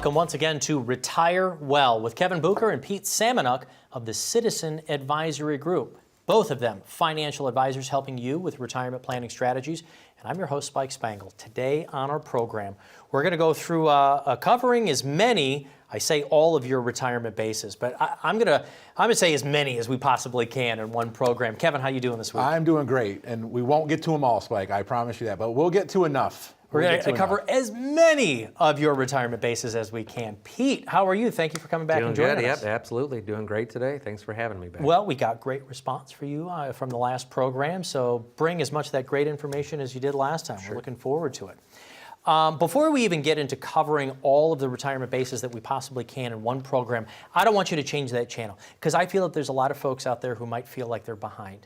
Welcome once again to Retire Well with Kevin Bucher and Pete Samanuk of the Citizen Advisory Group. Both of them financial advisors helping you with retirement planning strategies. And I'm your host, Spike Spangle. Today on our program, we're going to go through covering as many, I say all of your retirement bases, but I'm going to say as many as we possibly can in one program. Kevin, how you doing this week? I'm doing great, and we won't get to them all, Spike. I promise you that, but we'll get to enough. We're going to cover as many of your retirement bases as we can. Pete, how are you? Thank you for coming back and joining us. Yep, absolutely. Doing great today. Thanks for having me back. Well, we got great response for you from the last program, so bring as much of that great information as you did last time. Sure. We're looking forward to it. Before we even get into covering all of the retirement bases that we possibly can in one program, I don't want you to change that channel, because I feel that there's a lot of folks out there who might feel like they're behind.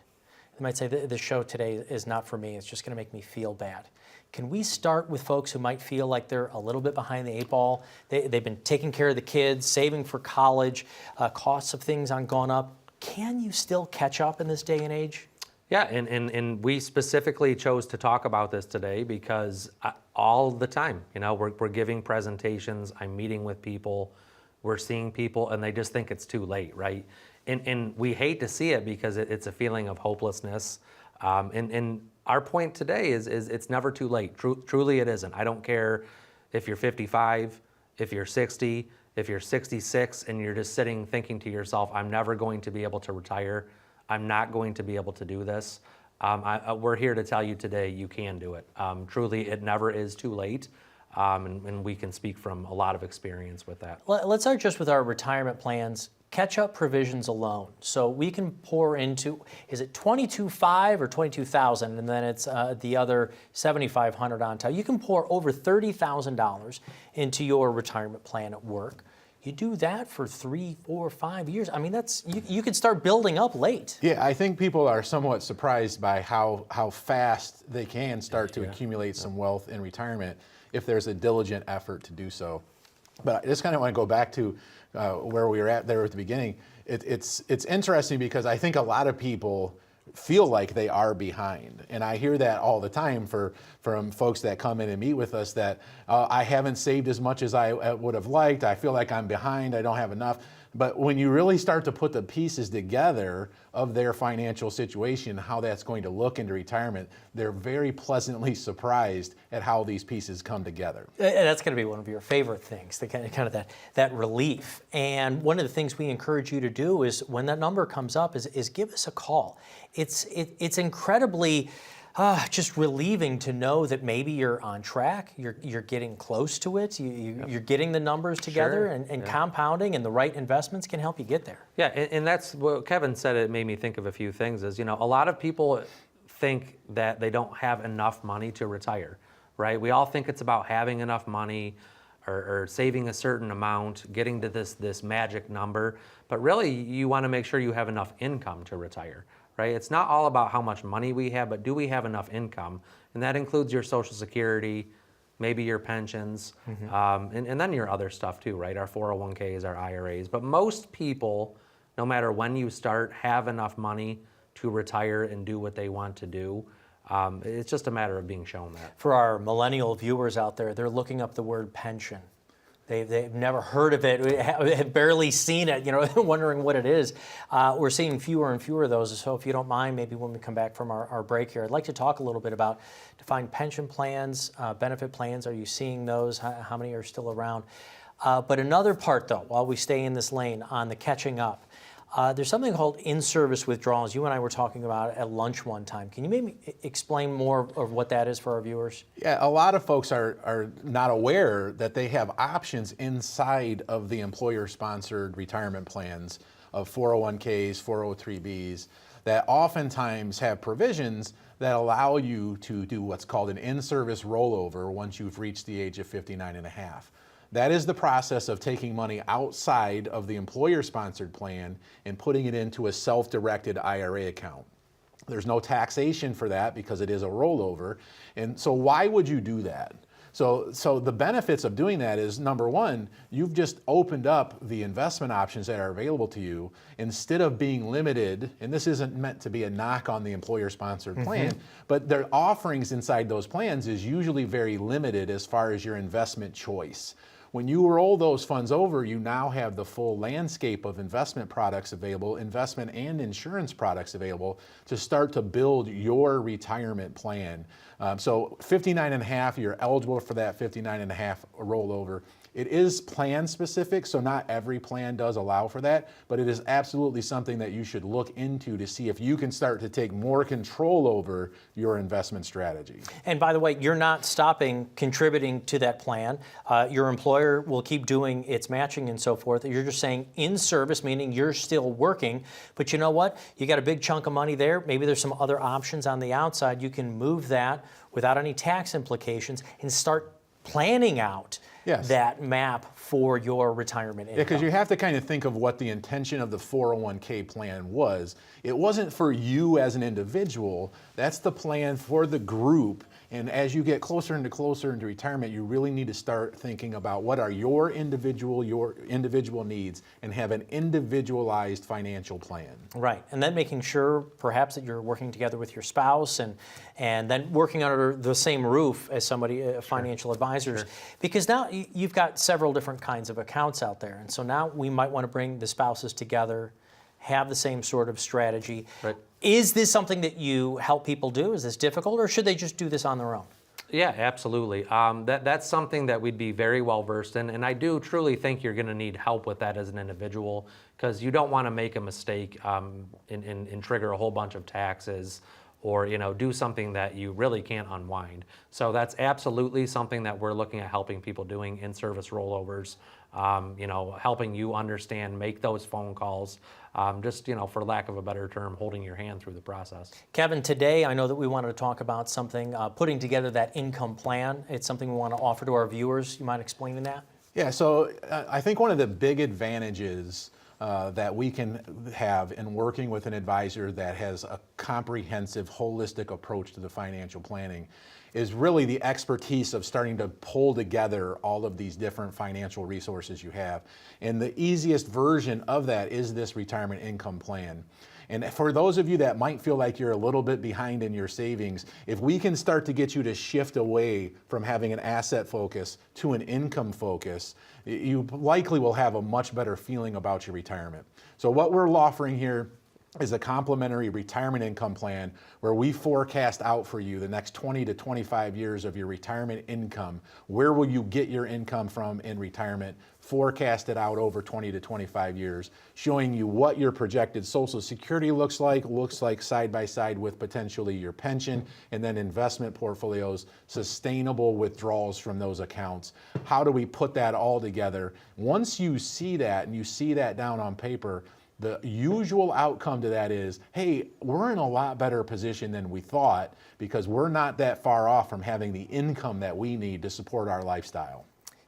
They might say, the show today is not for me. It's just going to make me feel bad. Can we start with folks who might feel like they're a little bit behind the eight ball? They've been taking care of the kids, saving for college, costs of things on gone up. Can you still catch up in this day and age? Yeah, and we specifically chose to talk about this today because all the time, we're giving presentations, I'm meeting with people, we're seeing people, and they just think it's too late, right? And we hate to see it because it's a feeling of hopelessness. And our point today is it's never too late. Truly it isn't. I don't care if you're 55, if you're 60, if you're 66, and you're just sitting thinking to yourself, I'm never going to be able to retire. I'm not going to be able to do this. We're here to tell you today you can do it. Truly, it never is too late. And we can speak from a lot of experience with that. Let's start just with our retirement plans. Catch-up provisions alone. So we can pour into, is it 22,500 or 22,000, and then it's the other 7,500 on top. You can pour over $30,000 into your retirement plan at work. You do that for 3, 4, 5 years. I mean, that's you can start building up late. Yeah, I think people are somewhat surprised by how fast they can start to accumulate some wealth in retirement if there's a diligent effort to do so. But I just kind of want to go back to where we were at there at the beginning. It's interesting because I think a lot of people feel like they are behind. And I hear that all the time from folks that come in and meet with us that I haven't saved as much as I would have liked. I feel like I'm behind. I don't have enough. But when you really start to put the pieces together of their financial situation, how that's going to look into retirement, they're very pleasantly surprised at how these pieces come together. And that's going to be one of your favorite things, the kind of that relief. And one of the things we encourage you to do is when that number comes up is give us a call. It's incredibly just relieving to know that maybe you're on track, you're getting close to it, you're getting the numbers together, and compounding and the right investments can help you get there. Yeah, and that's what Kevin said. It made me think of a few things. Is a lot of people think that they don't have enough money to retire, right? We all think it's about having enough money or saving a certain amount, getting to this magic number, but really you want to make sure you have enough income to retire. Right? It's not all about how much money we have, but do we have enough income? And that includes your Social Security, maybe your pensions, and then your other stuff too, right? Our 401ks, our IRAs. But most people, no matter when you start, have enough money to retire and do what they want to do. It's just a matter of being shown that. For our millennial viewers out there, they're looking up the word pension. They've never heard of it, have barely seen it, wondering what it is. We're seeing fewer and fewer of those, so if you don't mind, maybe when we come back from our break here, I'd like to talk a little bit about defined pension plans, benefit plans. Are you seeing those? How many are still around? But another part, though, while we stay in this lane on the catching up, there's something called in-service withdrawals. You and I were talking about it at lunch one time. Can you maybe explain more of what that is for our viewers? Yeah, a lot of folks are not aware that they have options inside of the employer-sponsored retirement plans of 401ks, 403bs, that oftentimes have provisions that allow you to do what's called an in-service rollover once you've reached the age of 59 and a half. That is the process of taking money outside of the employer-sponsored plan and putting it into a self-directed IRA account. There's no taxation for that because it is a rollover. And so why would you do that? So the benefits of doing that is, number one, you've just opened up the investment options that are available to you instead of being limited, and this isn't meant to be a knock on the employer-sponsored plan, but their offerings inside those plans is usually very limited as far as your investment choice. When you roll those funds over, you now have the full landscape of investment products available, investment and insurance products available to start to build your retirement plan. So 59 and a half, you're eligible for that 59 and a half rollover. It is plan specific, so not every plan does allow for that, but it is absolutely something that you should look into to see if you can start to take more control over your investment strategy. And by the way, you're not stopping contributing to that plan. Your employer will keep doing its matching and so forth. You're just saying in service, meaning you're still working, but you know what? You got a big chunk of money there. Maybe there's some other options on the outside. You can move that without any tax implications and start planning out that map for your retirement income. Yeah, because you have to kind of think of what the intention of the 401k plan was. It wasn't for you as an individual. That's the plan for the group. And as you get closer into retirement, you really need to start thinking about what are your individual needs and have an individualized financial plan. Right, and then making sure perhaps that you're working together with your spouse and then working under the same roof as somebody, financial advisors, because now you've got several different kinds of accounts out there. And so now we might want to bring the spouses together, have the same sort of strategy. Right. Is this something that you help people do? Is this difficult, or should they just do this on their own? Yeah, absolutely. That's something that we'd be very well versed in, and I do truly think you're going to need help with that as an individual, because you don't want to make a mistake and trigger a whole bunch of taxes, or do something that you really can't unwind. So that's absolutely something that we're looking at helping people doing, in-service rollovers, helping you understand, make those phone calls, just, for lack of a better term, holding your hand through the process. Kevin, today I know that we wanted to talk about something, putting together that income plan. It's something we want to offer to our viewers. You mind explaining that? Yeah, so I think one of the big advantages that we can have in working with an advisor that has a comprehensive, holistic approach to the financial planning is really the expertise of starting to pull together all of these different financial resources you have. And the easiest version of that is this retirement income plan. And for those of you that might feel like you're a little bit behind in your savings, if we can start to get you to shift away from having an asset focus to an income focus, you likely will have a much better feeling about your retirement. So what we're offering here is a complimentary retirement income plan where we forecast out for you the next 20 to 25 years of your retirement income. Where will you get your income from in retirement? Forecast it out over 20 to 25 years, showing you what your projected Social Security looks like side by side with potentially your pension, and then investment portfolios, sustainable withdrawals from those accounts. How do we put that all together? Once you see that and you see that down on paper, the usual outcome to that is, hey, we're in a lot better position than we thought because we're not that far off from having the income that we need to support our lifestyle.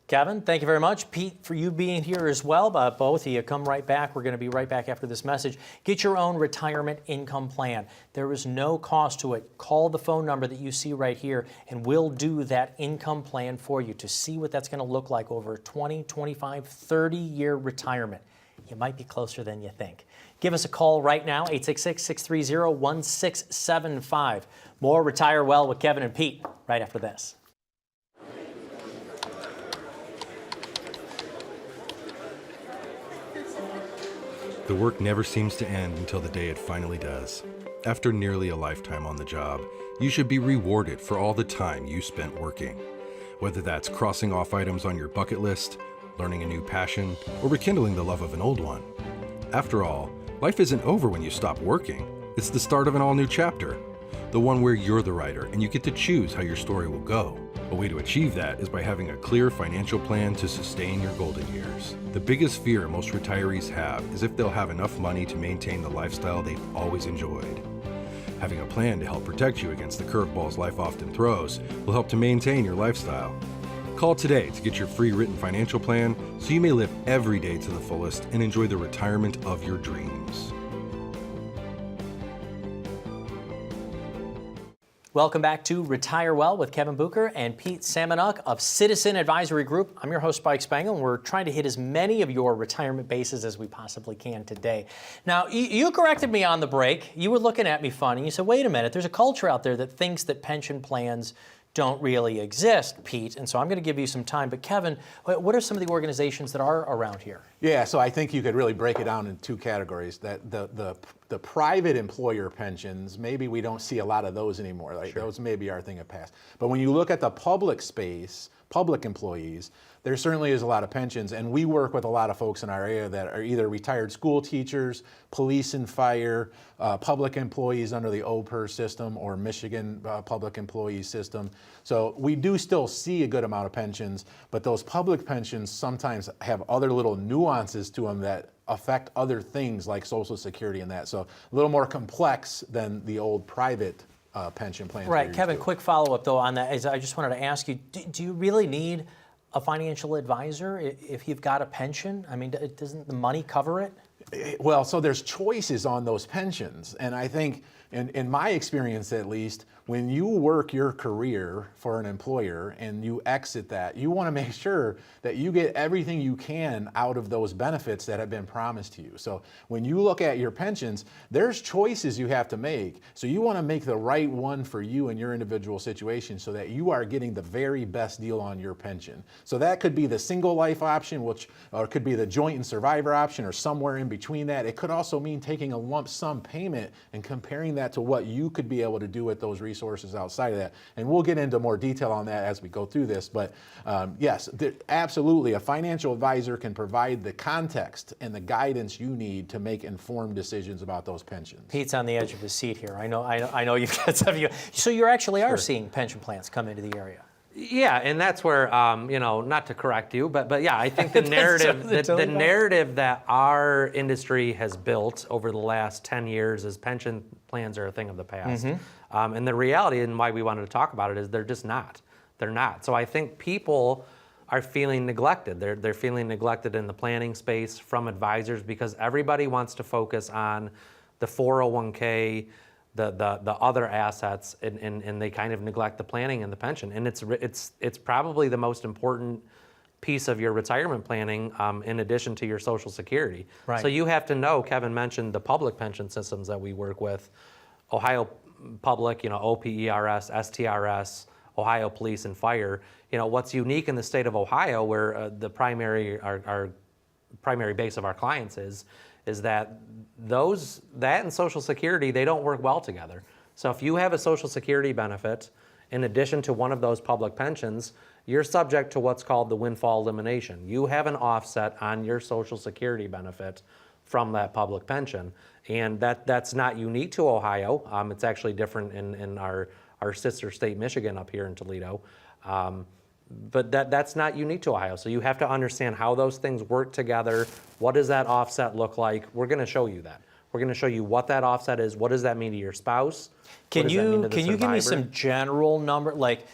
Kevin, thank you very much. Pete, for you being here as well. Both of you, come right back. We're going to be right back after this message. Get your own retirement income plan. There is no cost to it. Call the phone number that you see right here, and we'll do that income plan for you to see what that's going to look like over 20, 25, 30-year retirement. You might be closer than you think. Give us a call right now, 866-630-1675. More Retire Well with Kevin and Pete right after this. The work never seems to end until the day it finally does. After nearly a lifetime on the job, you should be rewarded for all the time you spent working. Whether that's crossing off items on your bucket list, learning a new passion, or rekindling the love of an old one. After all, life isn't over when you stop working. It's the start of an all-new chapter, the one where you're the writer and you get to choose how your story will go. A way to achieve that is by having a clear financial plan to sustain your golden years. The biggest fear most retirees have is if they'll have enough money to maintain the lifestyle they've always enjoyed. Having a plan to help protect you against the curveballs life often throws will help to maintain your lifestyle. Call today to get your free written financial plan so you may live every day to the fullest and enjoy the retirement of your dreams. Welcome back to Retire Well with Kevin Bucher and Pete Samanuk of Citizen Advisory Group. I'm your host, Spike Spangle, and we're trying to hit as many of your retirement bases as we possibly can today. Now, you corrected me on the break. You were looking at me funny. You said, wait a minute, there's a culture out there that thinks that pension plans don't really exist, Pete, and so I'm going to give you some time. But Kevin, what are some of the organizations that are around here? Yeah, so I think you could really break it down in two categories. That the private employer pensions, maybe we don't see a lot of those anymore. Like those maybe are a thing of past. But when you look at the public space, public employees, there certainly is a lot of pensions, and we work with a lot of folks in our area that are either retired school teachers, police and fire, public employees under the OPER system or Michigan public employee system. So we do still see a good amount of pensions, but those public pensions sometimes have other little nuances to them that affect other things like Social Security and that. So a little more complex than the old private pension plans. Right, Kevin, quick follow-up though on that is I just wanted to ask you, do you really need a financial advisor if you've got a pension? I mean, doesn't the money cover it? Well, so there's choices on those pensions. And I think, in my experience at least, when you work your career for an employer and you exit that, you want to make sure that you get everything you can out of those benefits that have been promised to you. So when you look at your pensions, there's choices you have to make. So you want to make the right one for you in your individual situation so that you are getting the very best deal on your pension. So that could be the single life option, or it could be the joint and survivor option, or somewhere in between that. It could also mean taking a lump sum payment and comparing that to what you could be able to do with those resources outside of that. And we'll get into more detail on that as we go through this. But yes, absolutely, a financial advisor can provide the context and the guidance you need to make informed decisions about those pensions. Pete's on the edge of his seat here. I know you've got some of you. So you actually are seeing pension plans come into the area. Yeah, and that's where, not to correct you, but yeah, I think the narrative, the narrative that our industry has built over the last 10 years is pension plans are a thing of the past. And the reality and why we wanted to talk about it is they're just not. They're not. So I think people are feeling neglected. They're feeling neglected in the planning space from advisors because everybody wants to focus on the 401k, the other assets, and they kind of neglect the planning and the pension. And it's probably the most important piece of your retirement planning in addition to your Social Security. Right. So you have to know, Kevin mentioned the public pension systems that we work with, Ohio Public, OPERS, STRS, Ohio Police and Fire. What's unique in the state of Ohio, where our primary base of our clients is that that and Social Security, they don't work well together. So if you have a Social Security benefit, in addition to one of those public pensions, you're subject to what's called the windfall elimination. You have an offset on your Social Security benefit from that public pension. And that's not unique to Ohio. It's actually different in our sister state, Michigan, up here in Toledo. But that's not unique to Ohio. So you have to understand how those things work together. What does that offset look like? We're going to show you that. We're going to show you what that offset is. What does that mean to your spouse? Can you give me survivor? some general number, like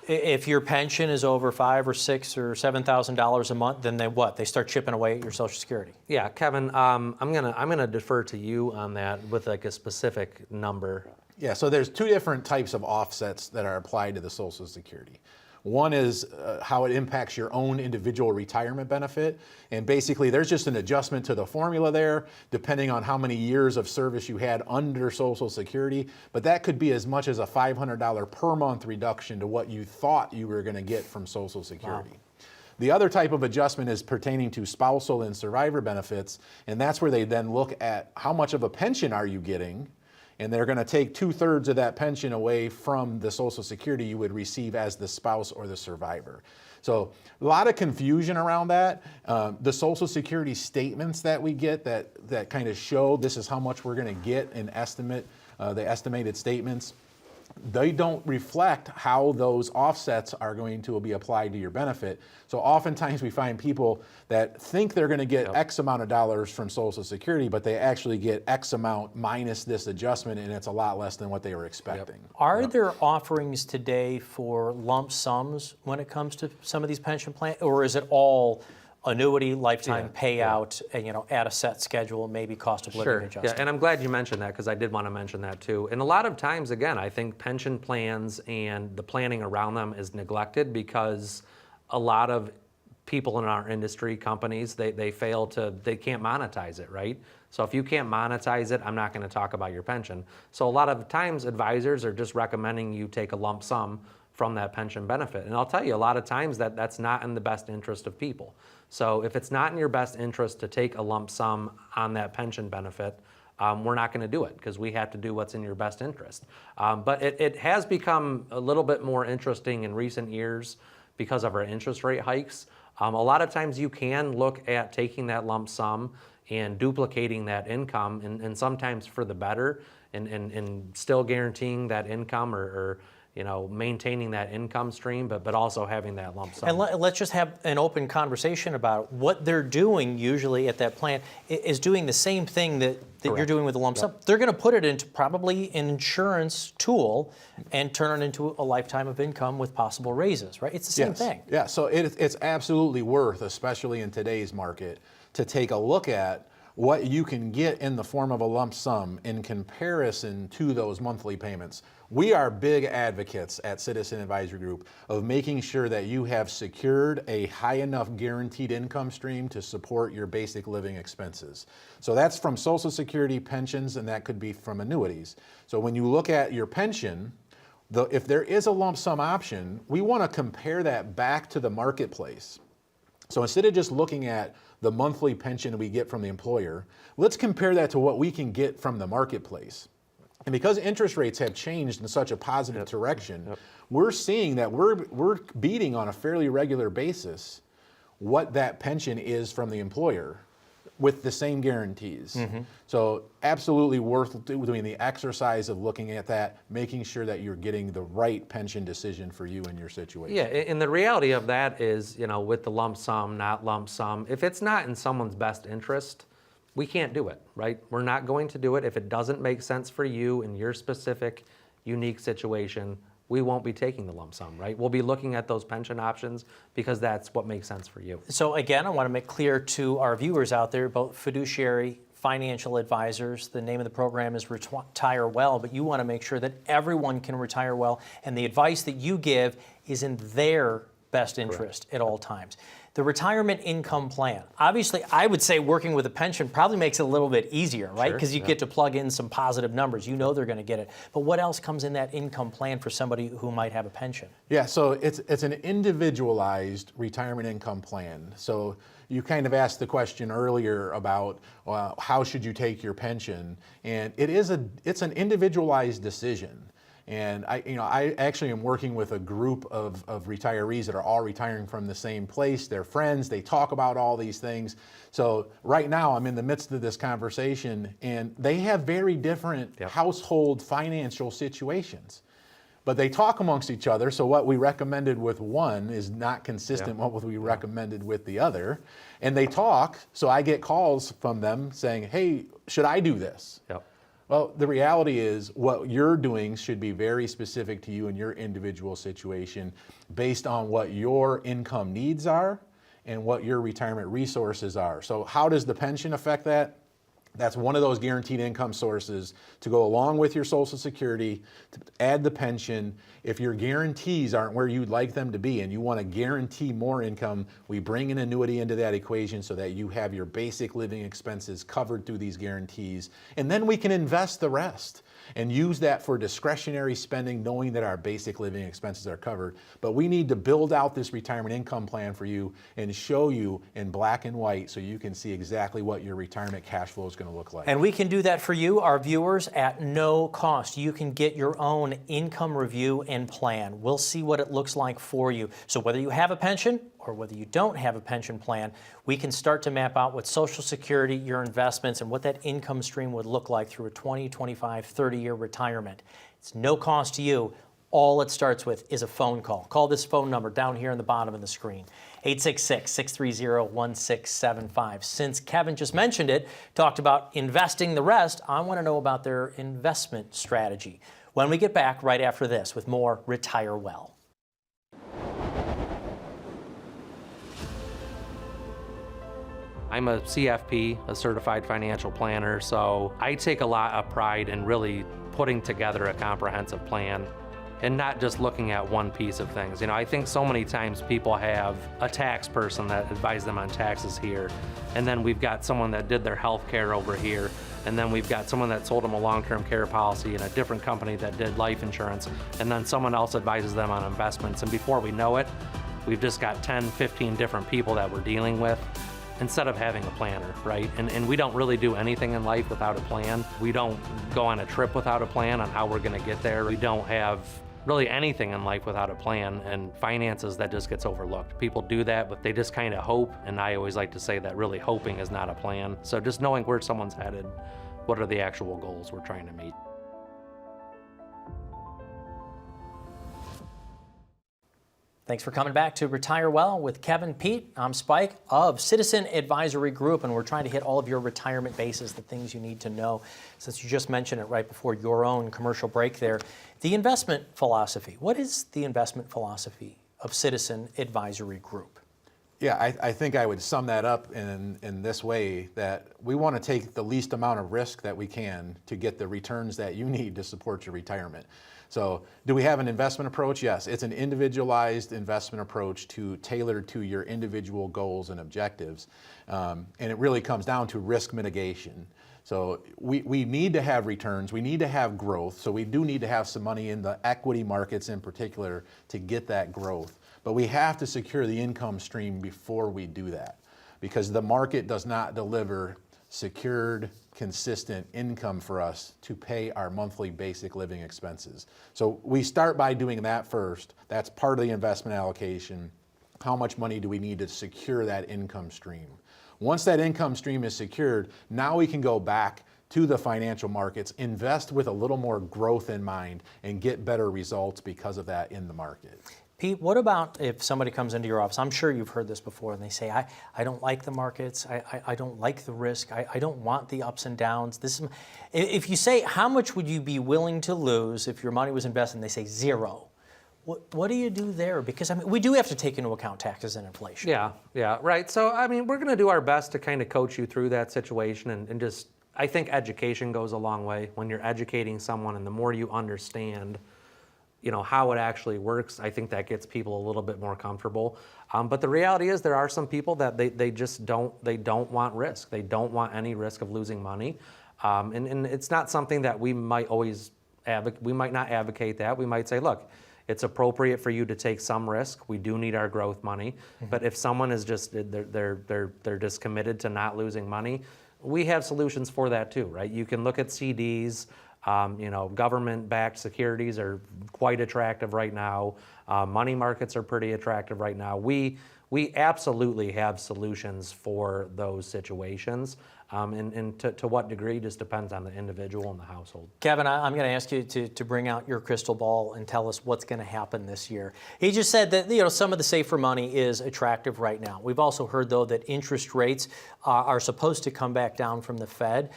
if your pension is over $5,000 or $6,000 or $7,000 a month, then they start chipping away at your Social Security? Yeah, Kevin, I'm gonna defer to you on that with like a specific number. Yeah, so there's two different types of offsets that are applied to the Social Security. One is how it impacts your own individual retirement benefit. And basically, there's just an adjustment to the formula there, depending on how many years of service you had under Social Security. But that could be as much as a $500 per month reduction to what you thought you were going to get from Social Security. Wow. The other type of adjustment is pertaining to spousal and survivor benefits. And that's where they then look at how much of a pension are you getting. And they're going to take 2/3 of that pension away from the Social Security you would receive as the spouse or the survivor. So a lot of confusion around that. The Social Security statements that we get that kind of show this is how much we're going to get in estimate, the estimated statements, they don't reflect how those offsets are going to be applied to your benefit. So oftentimes we find people that think they're going to get X amount of dollars from Social Security, but they actually get X amount minus this adjustment, and it's a lot less than what they were expecting. Are there offerings today for lump sums when it comes to some of these pension plans, or is it all annuity, lifetime payout, and at a set schedule, maybe cost of living adjustment? Yeah, and I'm glad you mentioned that because I did want to mention that too. And a lot of times, again, I think pension plans and the planning around them is neglected because a lot of people in our industry, companies, they can't monetize it, right? So if you can't monetize it, I'm not going to talk about your pension. So a lot of times advisors are just recommending you take a lump sum from that pension benefit. And I'll tell you, a lot of times that's not in the best interest of people. So if it's not in your best interest to take a lump sum on that pension benefit, we're not going to do it because we have to do what's in your best interest. But it has become a little bit more interesting in recent years because of our interest rate hikes. A lot of times you can look at taking that lump sum and duplicating that income, and sometimes for the better, and still guaranteeing that income or maintaining that income stream, but also having that lump sum. And let's just have an open conversation about what they're doing usually at that plan is doing the same thing that you're doing with the lump sum. They're going to put it into probably an insurance tool and turn it into a lifetime of income with possible raises, right? It's the same thing. Yeah, so it's absolutely worth, especially in today's market, to take a look at what you can get in the form of a lump sum in comparison to those monthly payments. We are big advocates at Citizen Advisory Group of making sure that you have secured a high enough guaranteed income stream to support your basic living expenses. So that's from Social Security, pensions, and that could be from annuities. So when you look at your pension, if there is a lump sum option, we want to compare that back to the marketplace. So instead of just looking at the monthly pension we get from the employer, let's compare that to what we can get from the marketplace. And because interest rates have changed in such a positive direction, we're seeing that we're beating on a fairly regular basis what that pension is from the employer with the same guarantees. So absolutely worth doing the exercise of looking at that, making sure that you're getting the right pension decision for you and your situation. Yeah, and the reality of that is, with the lump sum, not lump sum, if it's not in someone's best interest, we can't do it, right? We're not going to do it. If it doesn't make sense for you in your specific, unique situation, we won't be taking the lump sum, right? We'll be looking at those pension options because that's what makes sense for you. So again, I want to make clear to our viewers out there, both fiduciary, financial advisors, the name of the program is Retire Well, but you want to make sure that everyone can retire well, and the advice that you give is in their best interest at all times. The retirement income plan. Obviously, I would say working with a pension probably makes it a little bit easier, right? Because you get to plug in some positive numbers. You know they're going to get it. But what else comes in that income plan for somebody who might have a pension? Yeah, so it's an individualized retirement income plan. So you kind of asked the question earlier about how should you take your pension, and it's an individualized decision. And I actually am working with a group of retirees that are all retiring from the same place. They're friends. They talk about all these things. So right now I'm in the midst of this conversation, and they have very different household financial situations. But they talk amongst each other, so what we recommended with one is not consistent with what we recommended with the other. And they talk, so I get calls from them saying, hey, should I do this? Well, the reality is what you're doing should be very specific to you and your individual situation based on what your income needs are and what your retirement resources are. So how does the pension affect that? That's one of those guaranteed income sources to go along with your Social Security, to add the pension. If your guarantees aren't where you'd like them to be and you want to guarantee more income, we bring an annuity into that equation so that you have your basic living expenses covered through these guarantees. And then we can invest the rest and use that for discretionary spending, knowing that our basic living expenses are covered. But we need to build out this retirement income plan for you and show you in black and white so you can see exactly what your retirement cash flow is going to look like. And we can do that for you, our viewers, at no cost. You can get your own income review and plan. We'll see what it looks like for you. So whether you have a pension or whether you don't have a pension plan, we can start to map out what Social Security, your investments, and what that income stream would look like through a 20, 25, 30-year retirement. It's no cost to you. All it starts with is a phone call. Call this phone number down here on the bottom of the screen, 866-630-1675. Since Kevin just mentioned it, talked about investing the rest, I want to know about their investment strategy. When we get back right after this with more Retire Well. I'm a CFP, a certified financial planner, so I take a lot of pride in really putting together a comprehensive plan and not just looking at one piece of things. I think so many times people have a tax person that advises them on taxes here, and then we've got someone that did their health care over here, and then we've got someone that sold them a long-term care policy in a different company that did life insurance, and then someone else advises them on investments, and before we know it, we've just got 10, 15 different people that we're dealing with instead of having a planner, right? And we don't really do anything in life without a plan. We don't go on a trip without a plan on how we're gonna get there. We don't have really anything in life without a plan, and finances, that just gets overlooked. People do that, but they just kind of hope, and I always like to say that really hoping is not a plan. So just knowing where someone's headed, what are the actual goals we're trying to meet. Thanks for coming back to Retire Well with Kevin Pete. I'm Spike of Citizen Advisory Group, and we're trying to hit all of your retirement bases, the things you need to know, since you just mentioned it right before your own commercial break there. The investment philosophy. What is the investment philosophy of Citizen Advisory Group? Yeah, I think I would sum that up in this way, that we want to take the least amount of risk that we can to get the returns that you need to support your retirement. So do we have an investment approach? Yes, it's an individualized investment approach tailored to your individual goals and objectives. And it really comes down to risk mitigation. So we need to have returns, we need to have growth, so we do need to have some money in the equity markets in particular to get that growth. But we have to secure the income stream before we do that, because the market does not deliver secured, consistent income for us to pay our monthly basic living expenses. So we start by doing that first. That's part of the investment allocation. How much money do we need to secure that income stream? Once that income stream is secured, now we can go back to the financial markets, invest with a little more growth in mind, and get better results because of that in the market. Pete, what about if somebody comes into your office? I'm sure you've heard this before, and they say, I don't like the markets, I don't like the risk, I don't want the ups and downs. If you say, how much would you be willing to lose if your money was invested, and they say zero, what do you do there? Because we do have to take into account taxes and inflation. Yeah, right. So, we're going to do our best to kind of coach you through that situation, and just, I think education goes a long way. When you're educating someone, and the more you understand how it actually works, I think that gets people a little bit more comfortable. But the reality is, there are some people that they just don't want risk. They don't want any risk of losing money. And it's not something that we might always we might not advocate that. We might say, look, it's appropriate for you to take some risk. We do need our growth money. Mm-hmm. But if someone is just, they're just committed to not losing money, we have solutions for that too, right? You can look at CDs. Government-backed securities are quite attractive right now. Money markets are pretty attractive right now. We absolutely have solutions for those situations. And to what degree just depends on the individual and the household. Kevin, I'm going to ask you to bring out your crystal ball and tell us what's going to happen this year. He just said that some of the safer money is attractive right now. We've also heard, though, that interest rates are supposed to come back down from the Fed.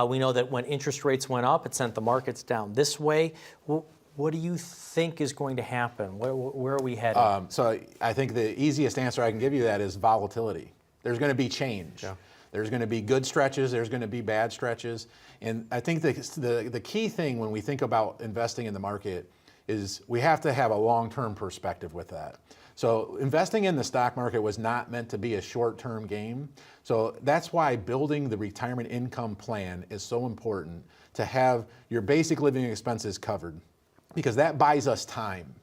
We know that when interest rates went up, it sent the markets down this way. What do you think is going to happen? Where are we headed? So I think the easiest answer I can give you that is volatility. There's going to be change. Yeah. There's going to be good stretches, there's going to be bad stretches. And I think the key thing when we think about investing in the market is we have to have a long-term perspective with that. So investing in the stock market was not meant to be a short-term game. So that's why building the retirement income plan is so important, to have your basic living expenses covered, because that buys us time.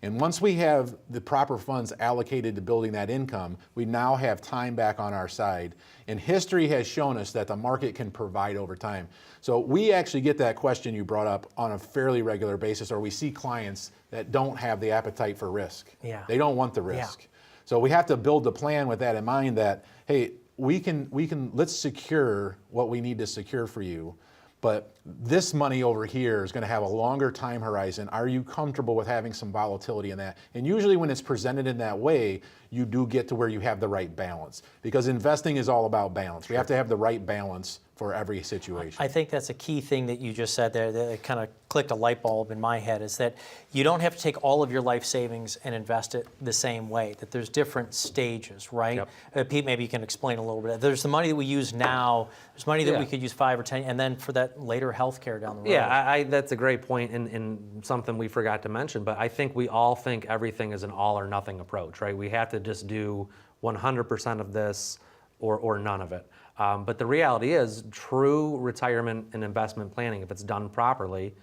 And once we have the proper funds allocated to building that income, we now have time back on our side. And history has shown us that the market can provide over time. So we actually get that question you brought up on a fairly regular basis, or we see clients that don't have the appetite for risk. Yeah. They don't want the risk. Yeah. So we have to build the plan with that in mind, that, hey, let's secure what we need to secure for you. But this money over here is going to have a longer time horizon. Are you comfortable with having some volatility in that? And usually when it's presented in that way, you do get to where you have the right balance. Because investing is all about balance. We have to have the right balance for every situation. I think that's a key thing that you just said there that kind of clicked a light bulb in my head, is that you don't have to take all of your life savings and invest it the same way, that there's different stages, right? Yep. Pete, maybe you can explain a little bit. There's the money that we use now, there's money that Yeah. we could use 5 or 10, and then for that later health care down the road. Yeah, that's a great point, and something we forgot to mention, but I think we all think everything is an all or nothing approach, right? We have to just do 100% of this or none of it. But the reality is, true retirement and investment planning, if it's done properly,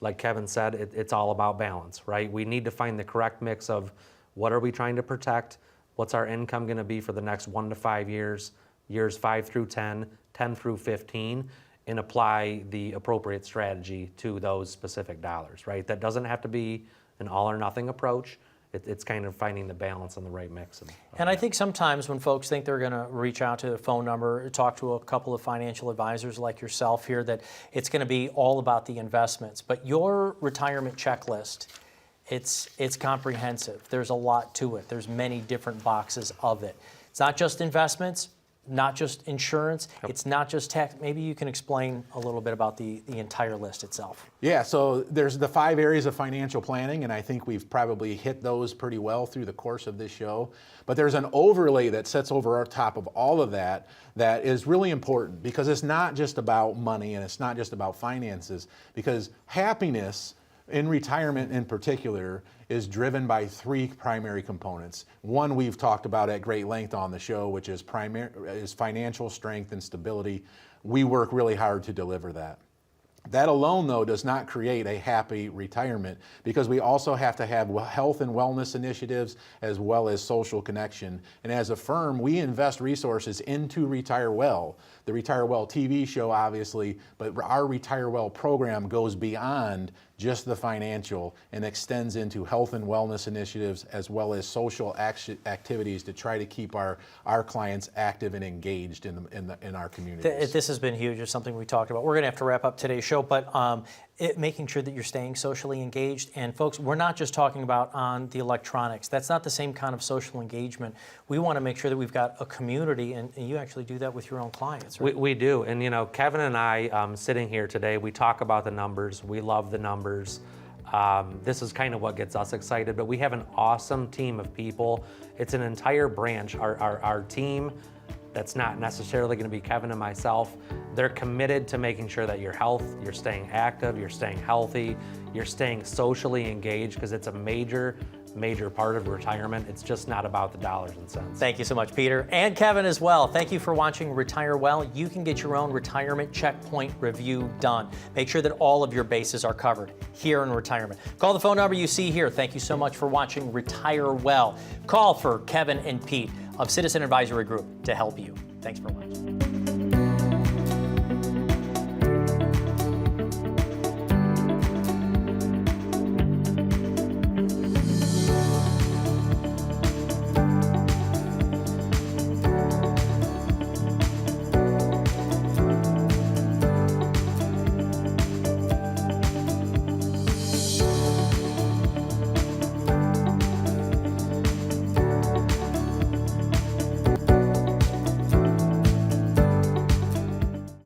like Kevin said, it's all about balance, right? We need to find the correct mix of what are we trying to protect, what's our income going to be for the next 1 to 5 years, years 5 through 10, 10 through 15, and apply the appropriate strategy to those specific dollars, right? That doesn't have to be an all or nothing approach. It's kind of finding the balance and the right mix. And I think sometimes when folks think they're going to reach out to a phone number, talk to a couple of financial advisors like yourself here, that it's going to be all about the investments. But your retirement checklist, it's comprehensive. There's a lot to it. There's many different boxes of it. It's not just investments, not just insurance, it's not just tax. Maybe you can explain a little bit about the entire list itself. Yeah, so there's the 5 areas of financial planning, and I think we've probably hit those pretty well through the course of this show. But there's an overlay that sits over our top of all of that that is really important, because it's not just about money and it's not just about finances, because happiness in retirement in particular is driven by 3 primary components. One we've talked about at great length on the show, which is financial strength and stability. We work really hard to deliver that. That alone, though, does not create a happy retirement, because we also have to have health and wellness initiatives as well as social connection. And as a firm, we invest resources into Retire Well, the Retire Well TV show, obviously, but our Retire Well program goes beyond just the financial and extends into health and wellness initiatives as well as social activities to try to keep our clients active and engaged in our communities. This has been huge. It's something we talked about. We're going to have to wrap up today's show, but making sure that you're staying socially engaged. And folks, we're not just talking about on the electronics. That's not the same kind of social engagement. We want to make sure that we've got a community, and you actually do that with your own clients, right? We do, and Kevin and I sitting here today, we talk about the numbers. We love the numbers. This is kind of what gets us excited, but we have an awesome team of people. It's an entire branch. Our team, that's not necessarily going to be Kevin and myself. They're committed to making sure that you're staying active, you're staying healthy, you're staying socially engaged, because it's a major part of retirement. It's just not about the dollars and cents. Thank you so much, Peter. And Kevin as well. Thank you for watching Retire Well. You can get your own retirement checkpoint review done. Make sure that all of your bases are covered here in retirement. Call the phone number you see here. Thank you so much for watching Retire Well. Call for Kevin and Pete of Citizen Advisory Group to help you. Thanks for watching.